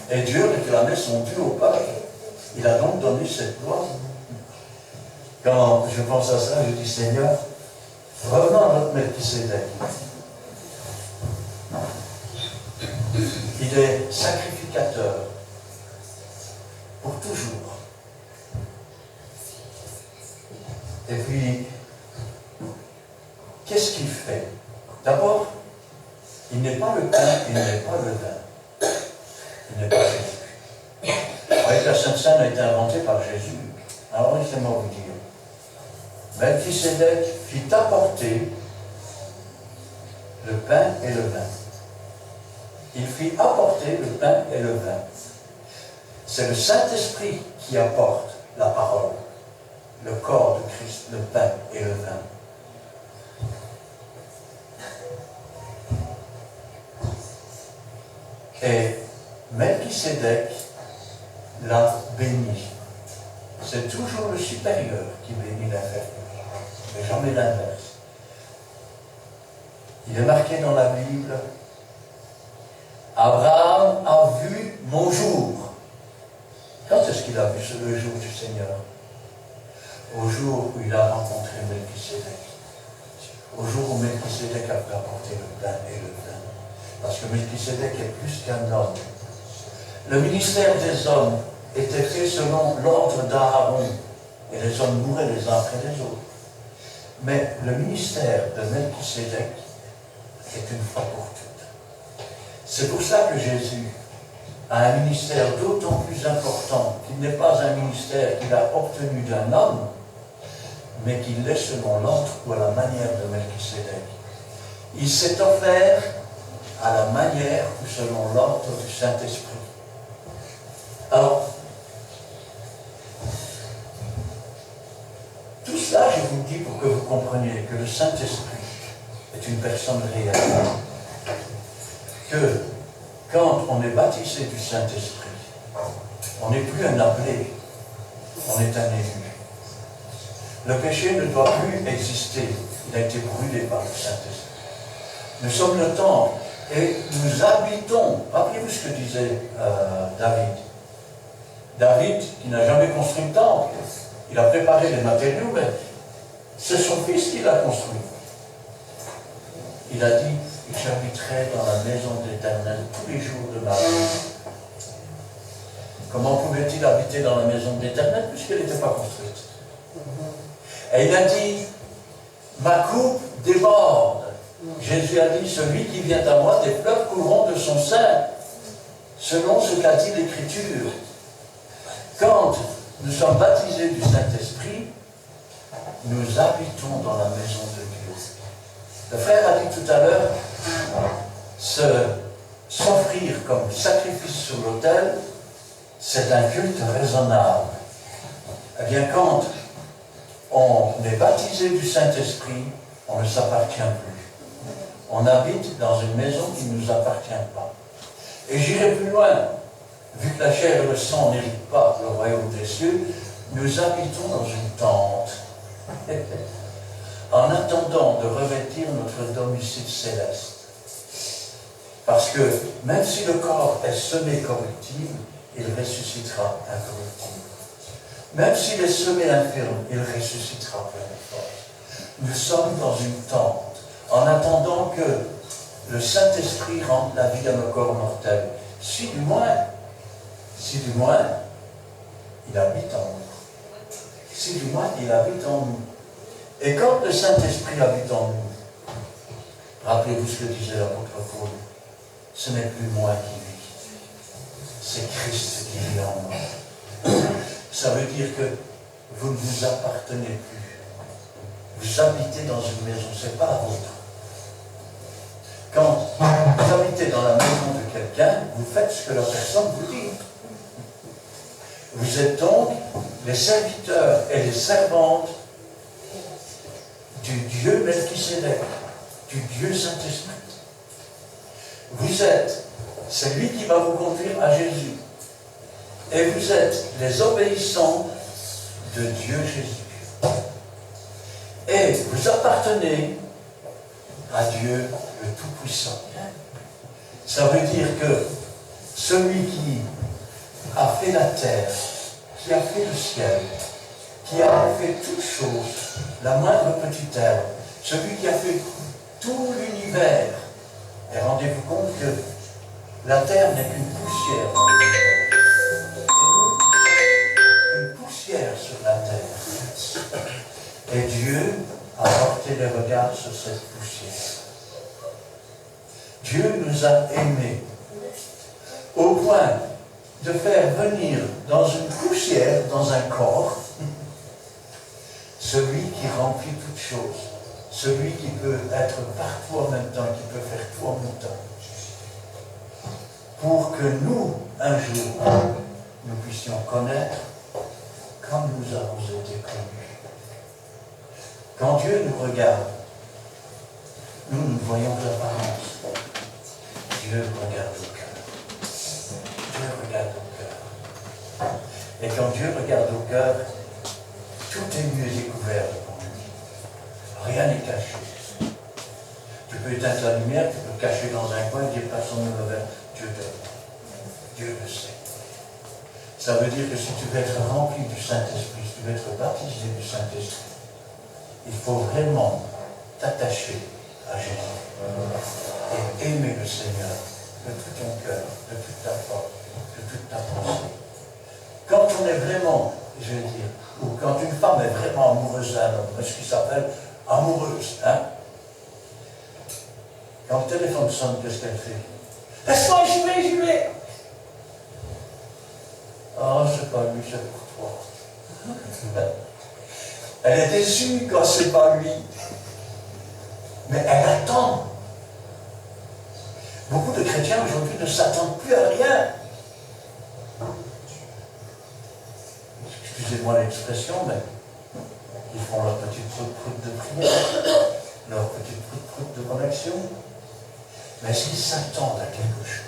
Et Dieu réclamait son dû au peuple. Il a donc donné cette loi. Quand je pense à ça, je dis, Seigneur, revenons à notre Melchisédek. Il est sacrificateur pour toujours. Et puis, qu'est-ce qu'il fait? D'abord, il n'est pas le pain, il n'est pas le vin. Il n'est pas Jésus. Vous voyez que la Sainte Seine a été inventée par Jésus. Alors, laissez-moi vous dire. Melchisédek fit apporter le pain et le vin. Il fit apporter le pain et le vin. C'est le Saint-Esprit qui apporte la parole, le corps de Christ, le pain et le vin. Et Melchisédek l'a béni. C'est toujours le supérieur qui bénit l'inférieur, mais jamais l'inverse. Il est marqué dans la Bible, Abraham a vu mon jour. Quand est-ce qu'il a vu le jour du Seigneur? Au jour où il a rencontré Melchisédek. Au jour où Melchisédek a pu apporter le pain et le vin. Parce que Melchisédek est plus qu'un homme. Le ministère des hommes était fait selon l'ordre d'Aaron. Et les hommes mouraient les uns après les autres. Mais le ministère de Melchisédek est une fois pour toutes. C'est pour ça que Jésus a un ministère d'autant plus important qu'il n'est pas un ministère qu'il a obtenu d'un homme, mais qu'il est selon l'ordre ou à la manière de Melchisédek. Il s'est offert à la manière ou selon l'ordre du Saint-Esprit. Alors, tout cela, je vous le dis pour que vous compreniez que le Saint-Esprit est une personne réelle. Que quand on est baptisé du Saint-Esprit, on n'est plus un appelé, on est un élu. Le péché ne doit plus exister, il a été brûlé par le Saint-Esprit. Nous sommes le temple et nous habitons. Rappelez-vous ce que disait David. David, qui n'a jamais construit le temple, il a préparé les matériaux, mais c'est son fils qui l'a construit. Il a dit, j'habiterai dans la maison de l'Éternel tous les jours de ma vie. Comment pouvait-il habiter dans la maison de l'Éternel puisqu'elle n'était pas construite? Et il a dit, ma coupe déborde. Jésus a dit, celui qui vient à moi, des fleuves couleront de son sein, selon ce qu'a dit l'Écriture. Quand nous sommes baptisés du Saint-Esprit, nous habitons dans la maison de Dieu. Le frère a dit tout à l'heure, s'offrir comme sacrifice sur l'autel, c'est un culte raisonnable. Eh bien, quand on est baptisé du Saint-Esprit, on ne s'appartient plus. On habite dans une maison qui ne nous appartient pas. Et j'irai plus loin. Vu que la chair et le sang n'héritent pas le royaume des cieux, nous habitons dans une tente. En attendant de revêtir notre domicile céleste. Parce que même si le corps est semé corruptible, il ressuscitera incorruptible. Même s'il est semé infirme, il ressuscitera plein de force. Nous sommes dans une tente, en attendant que le Saint-Esprit rende la vie à nos corps mortels. Si du moins, il habite en nous. Si du moins, il habite en nous. Et quand le Saint-Esprit habite en nous, rappelez-vous ce que disait l'apôtre Paul, ce n'est plus moi qui vis, c'est Christ qui vit en moi. Ça veut dire que vous ne vous appartenez plus. Vous habitez dans une maison, ce n'est pas la vôtre. Quand vous habitez dans la maison de quelqu'un, vous faites ce que la personne vous dit. Vous êtes donc les serviteurs et les servantes du Dieu Melchisédek, du Dieu Saint-Esprit. Vous êtes celui qui va vous conduire à Jésus. Et vous êtes les obéissants de Dieu Jésus. Et vous appartenez à Dieu le Tout-Puissant. Ça veut dire que celui qui a fait la terre, qui a fait le ciel, qui a fait toutes choses, la moindre petite herbe, celui qui a fait tout l'univers, et rendez-vous compte que la terre n'est qu'une poussière. Une poussière sur la terre. Et Dieu a porté les regards sur cette poussière. Dieu nous a aimés au point de faire venir dans une poussière, dans un corps, celui qui remplit toutes choses, celui qui peut être partout en même temps, qui peut faire tout en même temps. Pour que nous, un jour, nous puissions connaître comme nous avons été connus. Quand Dieu nous regarde, nous voyons l'apparence. Dieu regarde au cœur. Dieu regarde au cœur. Et quand Dieu regarde au cœur, tout est mieux découvert devant lui. Rien n'est caché. Tu peux éteindre la lumière, tu peux te cacher dans un coin et dire personne ne me verra. Dieu te Dieu le sait. Ça veut dire que si tu veux être rempli du Saint-Esprit, si tu veux être baptisé du Saint-Esprit, il faut vraiment t'attacher à Jésus et aimer le Seigneur de tout ton cœur, de toute ta force, de toute ta pensée. Quand on est vraiment, je veux dire, ou quand une femme est vraiment amoureuse d'un homme, ce qui s'appelle amoureuse, hein? Quand le téléphone sonne, qu'est-ce qu'elle fait? Laisse-moi, j'y vais. Oh, c'est pas lui, c'est pour toi. Elle est déçue quand c'est pas lui. Mais elle attend. Beaucoup de chrétiens aujourd'hui ne s'attendent plus à rien. Excusez-moi l'expression, mais ils font leur petite prout de prière, leur petite prout de connexion. Mais est-ce qu'ils s'attendent à quelque chose?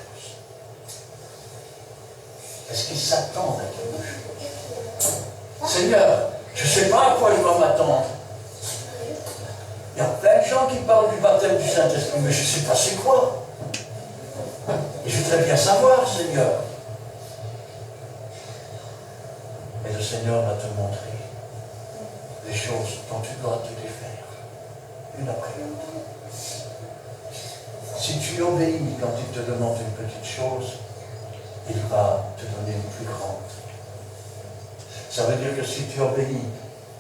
Est-ce qu'ils s'attendent à quelque chose? Seigneur, je ne sais pas à quoi je dois m'attendre. Il y a plein de gens qui parlent du baptême du Saint-Esprit, mais je ne sais pas c'est quoi. Et je voudrais bien savoir, Seigneur. Et le Seigneur va te montrer les choses dont tu dois te défaire, une après l'autre. Si tu obéis quand il te demande une petite chose, il va te donner une plus grande. Ça veut dire que si tu obéis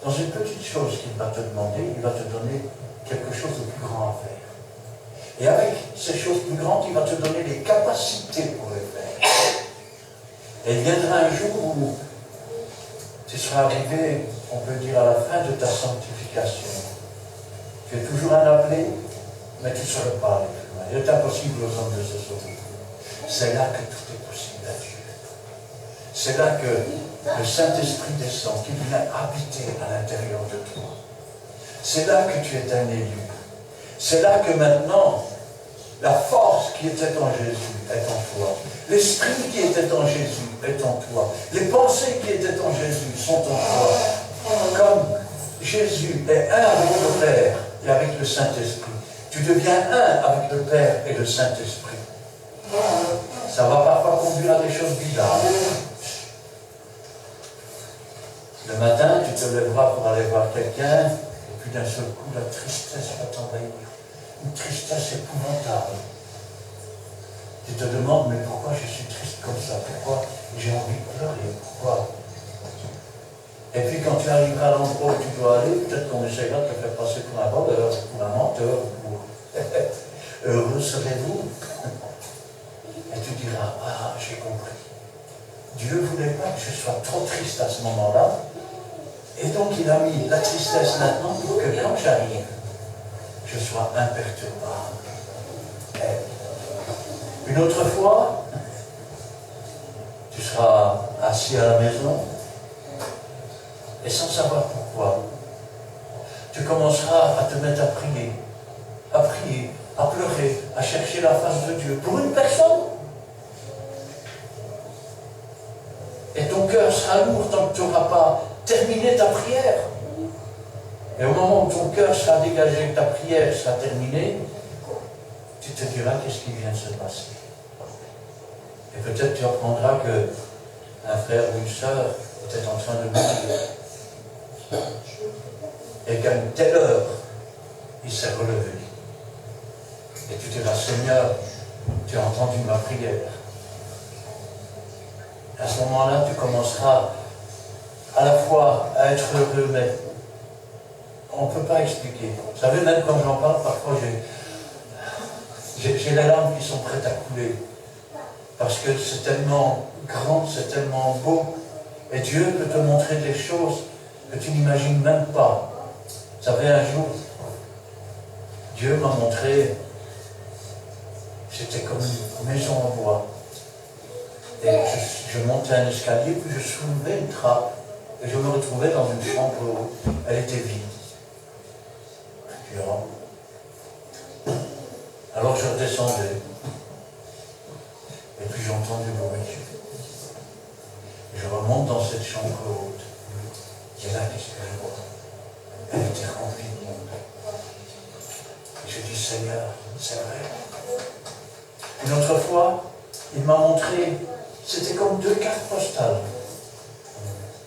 dans une petite chose qu'il va te demander, il va te donner quelque chose de plus grand à faire. Et avec ces choses plus grandes, il va te donner les capacités pour les faire. Et il viendra un jour où tu seras arrivé, on peut dire, à la fin de ta sanctification. Tu es toujours un appelé, mais tu ne seras pas allé plus loin. Il est impossible aux hommes de se sauver. C'est là que tout est possible à Dieu. C'est là que le Saint-Esprit descend, qui vient habiter à l'intérieur de toi. C'est là que tu es un élu. C'est là que maintenant, la force qui était en Jésus est en toi. L'esprit qui était en Jésus est en toi. Les pensées qui étaient en Jésus sont en toi. Comme Jésus est un avec le Père et avec le Saint-Esprit, tu deviens un avec le Père et le Saint-Esprit. Ça va parfois conduire à des choses bizarres. Le matin, tu te lèveras pour aller voir quelqu'un, et puis d'un seul coup, la tristesse va t'envahir. Une tristesse épouvantable. Tu te demandes, mais pourquoi je suis triste comme ça? Pourquoi j'ai envie de pleurer? Pourquoi? Et puis quand tu arriveras à l'endroit où tu dois aller, peut-être qu'on essaiera de te faire passer pour un voleur, pour un menteur, pour... Heureux serez-vous. Et tu diras, ah, j'ai compris. Dieu ne voulait pas que je sois trop triste à ce moment-là. Et donc il a mis la tristesse maintenant pour que quand j'arrive, je sois imperturbable. Et une autre fois, tu seras assis à la maison et sans savoir pourquoi, tu commenceras à te mettre à prier, à pleurer, à chercher la face de Dieu pour une personne. Et ton cœur sera lourd tant que tu n'auras pas terminé ta prière. Et au moment où ton cœur sera dégagé, que ta prière sera terminée, tu te diras qu'est-ce qui vient de se passer. Et peut-être tu apprendras qu'un frère ou une sœur était en train de mourir. Et qu'à une telle heure, il s'est relevé. Et tu diras, Seigneur, tu as entendu ma prière. À ce moment-là, tu commenceras à la fois à être heureux, mais on ne peut pas expliquer. Vous savez, même quand j'en parle, parfois j'ai les larmes qui sont prêtes à couler. Parce que c'est tellement grand, c'est tellement beau. Et Dieu peut te montrer des choses que tu n'imagines même pas. Vous savez, un jour, Dieu m'a montré, c'était comme une maison en bois. Et je montais un escalier, puis je soulevais une trappe, et je me retrouvais dans une chambre haute. Elle était vide. Puis, alors je redescendais, et puis j'entends du bruit. Et je remonte dans cette chambre haute. Et là, qu'est-ce que je vois? Elle était remplie de monde. Et je dis, Seigneur, c'est vrai. Une autre fois, il m'a montré, c'était comme deux cartes postales.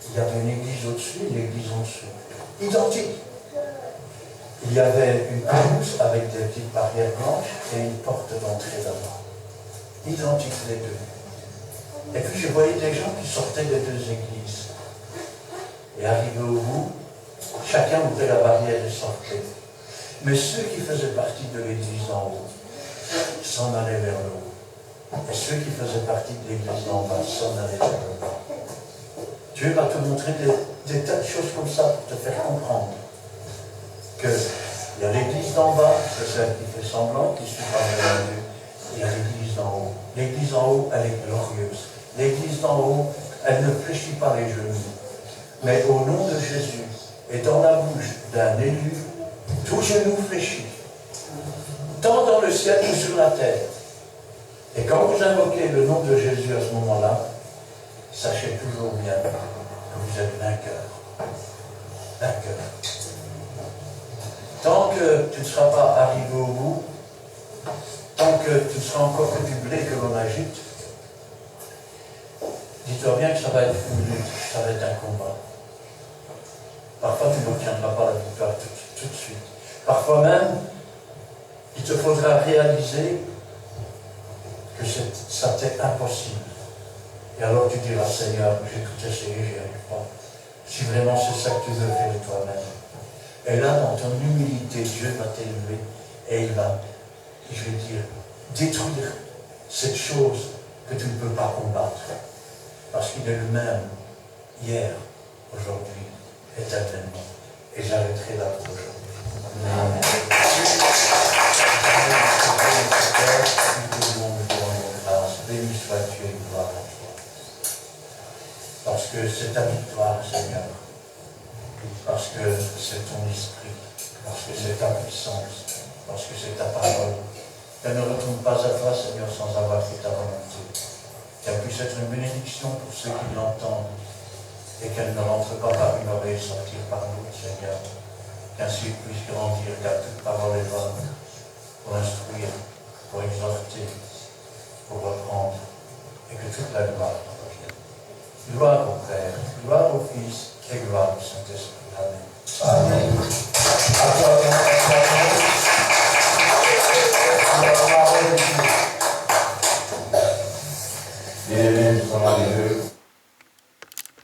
Il y avait une église au-dessus et une église en dessous. Identiques. Il y avait une pelouse avec des petites barrières blanches et une porte d'entrée là-bas. Identiques les deux. Et puis je voyais des gens qui sortaient des deux églises. Et arrivé au bout, chacun ouvrait la barrière et sortait. Mais ceux qui faisaient partie de l'église en haut s'en allaient vers le haut. Et ceux qui faisaient partie de l'église en bas s'en allaient vers le bas. Dieu va te montrer des tas de choses comme ça pour te faire comprendre qu'il y a l'église d'en bas, c'est celle qui fait semblant, qui suit par le Dieu. Il y a l'église d'en haut. L'église en haut, elle est glorieuse. L'église d'en haut, elle ne fléchit pas les genoux. Mais au nom de Jésus, et dans la bouche d'un élu, tout genou fléchit. Tant dans le ciel que sur la terre. Et quand vous invoquez le nom de Jésus à ce moment-là, sachez toujours bien que vous êtes vainqueur. Vainqueur. Tant que tu ne seras pas arrivé au bout, tant que tu ne seras encore que du blé que l'on agite, dis-toi bien que ça va être une lutte, ça va être un combat. Parfois, tu n'obtiendras pas la victoire tout de suite. Parfois même, il te faudra réaliser que ça t'est impossible. Et alors tu diras, Seigneur, j'ai tout essayé, j'y arrive pas. Si vraiment c'est ça que tu veux faire de toi-même. Et là, dans ton humilité, Dieu va t'élever et il va, je vais dire, détruire cette chose que tu ne peux pas combattre. Parce qu'il est le même, hier, aujourd'hui, éternellement. Et j'arrêterai là pour aujourd'hui. Amen. Béni sois-tu et gloire à toi. Parce que c'est ta victoire, Seigneur. Parce que c'est ton esprit. Parce que c'est ta puissance. Parce que c'est ta parole. Elle ne retourne pas à toi, Seigneur, sans avoir fait ta volonté. Qu'elle puisse être une bénédiction pour ceux qui l'entendent. Et qu'elle ne rentre pas par une oreille, sortir par l'autre, Seigneur. Qu'ainsi il puisse grandir, car toute parole est bonne pour instruire, pour exhorter, pour reprendre, et que toute la gloire te revienne. Gloire au Père, gloire au Fils, et gloire au Saint-Esprit. Amen. Amen. Bien-aimés, nous sommes arrivés